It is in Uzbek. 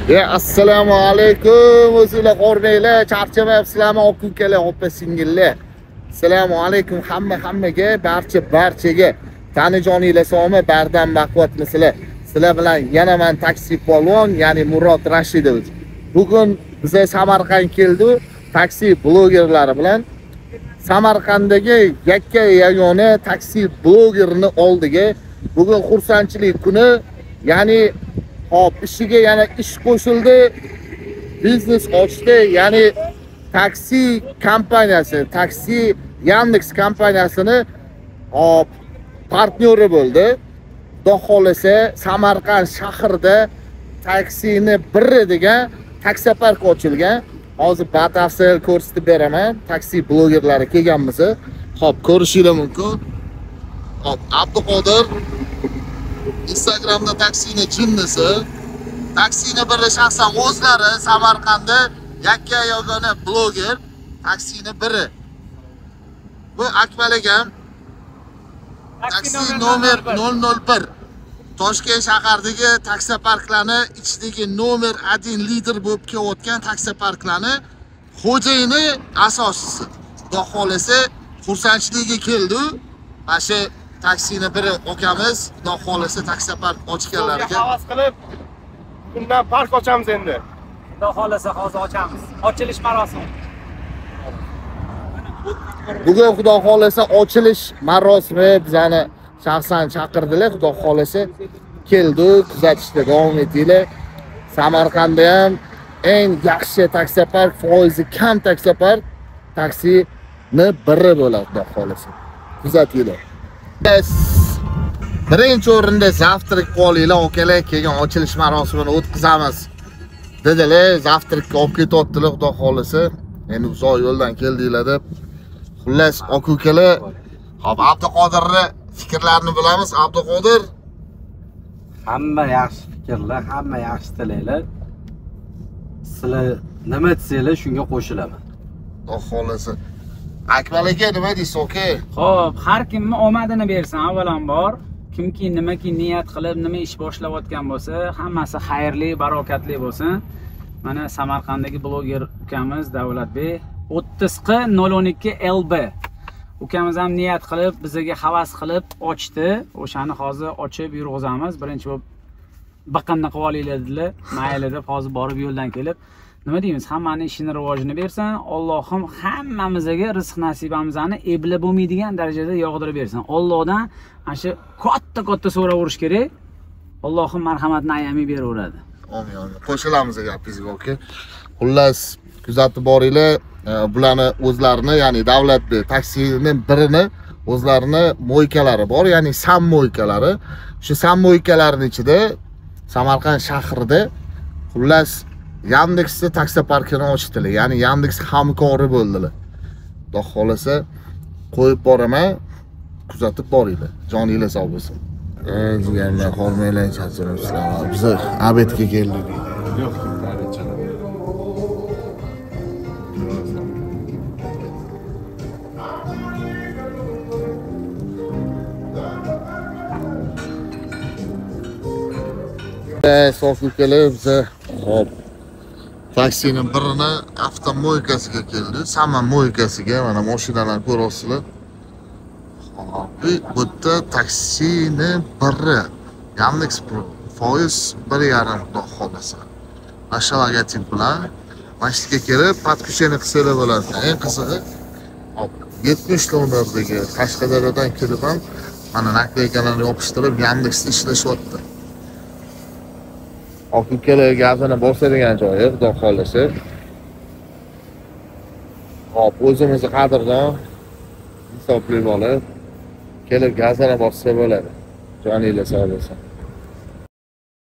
Assalomu alaykum. O'zinglar qo'rmaylar, charchamayapsizlarmi aka-ukalar, opa-singillar. Assalomu alaykum hammaga, barchaga. Tanijoninglar sog'mi, bardan baquvvatmisizlar. Sizlar bilan yana men taksi polvon, ya'ni Murod Rashidovich. Bugun biz Samarqand keldi, taksi blogerlari bilan Samarqanddagi yagona taksi blogerini oldiga bugun xursandchilik kuni, ya'ni hop ishiga yana ish qo'shildi, biznes ochdi, ya'ni taksi kompaniyasi, taksi Yandex kompaniyasini hop partnyori bo'ldi. Xudo xolasa Samarqand shahrida taksini biri degan taksopark ochilgan. Hozir batafsil ko'rsatib beraman. Taksi blogerlari kelganmiz. Hop, ko'rishinglar mumkin. Hop, Abduqodir Instagramda taksini jinnisi. Taksini biri shaxsan o'zlari Samarqandda yagona bloger, taksini biri. Bu Akmal akam. Taksi nomer 001. Toshkent shahardagi taksoparklarni ichidagi nomer 1 lider bo'lib kelayotgan taksoparklarni xo'jayini asoschisi. Xudo xolasa xursandchiligiga keldi. Mana shu taksini biri okamiz, xudo xolasa taksopark ochganlarga havas qilib, bundan park ochamiz endi. Xudo xolasa hozir ochamiz. Ochilish marosimi. Bugun xudo xolasa ochilish marosimi bizani shaxsan chaqirdilar. Xudo xolasa keldi, kuzatishda davom etinglar. Samarqandda ham eng yaxshi taksopark, foizi kam taksopark taksini biri bo'ladi, xudo xolasa. Kuzatinglar. Birinchi o'rinda zavtrak qolinglar, okalar, keyin ochilish marosimini o'tkazamiz dedilar. Zavtrakka olib ketyaptilar, xudo xolasa. Endi uzoq yo'ldan keldinglar deb. Xullas, aka-ukalar, hop Abduqodirni fikrlarini bilamiz. Abduqodir, hamma yaxshi fikrlar, hamma yaxshi tilaylar. Sizlar nima desanglar shunga qo'shilaman. xudo xolasa. Akmal aka, nima deysiz, aka? Xo'p, har kimni omadini bersin. Avvalambor, kimki nimaki niyat qilib, nima ish boshlayotgan bo'lsa, hammasi xayrli, barokatli bo'lsin. Mana Samarqanddagi bloger ukamiz Davlatbek 30Q012LB ukamiz ham niyat qilib, bizga havas qilib ochdi. O'shani hozir ochib yurg'izamiz. Birinchi bo'lib biqinni qilib olinglar dedilar. Mayli deb hozir borib yo'ldan kelib, nima deymiz? Hammaning ishini rivojini bersin. Allohim hammamizga rizq nasibamizni ebla bo'lmaydigan darajada yog'dirib bersin. Allohdan ana shu katta so'raverish kerak. Allohim marhamatini ayamay beraveradi. Amin, amin. Qo'shilamiz gapingizga, aka. Xullas, kuzatib boringlar. Bularni o'zlarini, ya'ni Davlatbek taksining birini o'zlarini mo'ykalari bor, ya'ni sam mo'ykalari. Shu sam mo'ykalarining ichida Samarqand shahrida xullas Yandexni taksoparkini ochdilar, ya'ni Yandex hamkori bo'ldilar. Xudo xolasa qo'yib boraman, kuzatib boringlar. Joninglar sog' bo'lsin. Jigarlar, hormanglar, charchamayapsizlar. Biz abedga keldik. Yo'q, sofukalar biza hop taksining birini avtomoykasiga keldi. Sama moykasiga, mana mashinalar ko'rasizlar. Hop, bu yerda taksining biri Yandex foiz 1.5 xudo xolasa. Mana logotip bilan mashinaga kelib, podключение qilsalar bo'ladi. Eng qizig'i hop 70 nomerdagi Qashqadaryodan kelib ham mana nakleykalarni yopishtirib Yandexda ishlashyapti. Aka-ukalar gazini bosadigan joyi, xudo xolasa. Hop, o'zimizni qadrdon hisoblab olib, kelib gazini bossa bo'ladi. Joninglar sog' bo'lsin.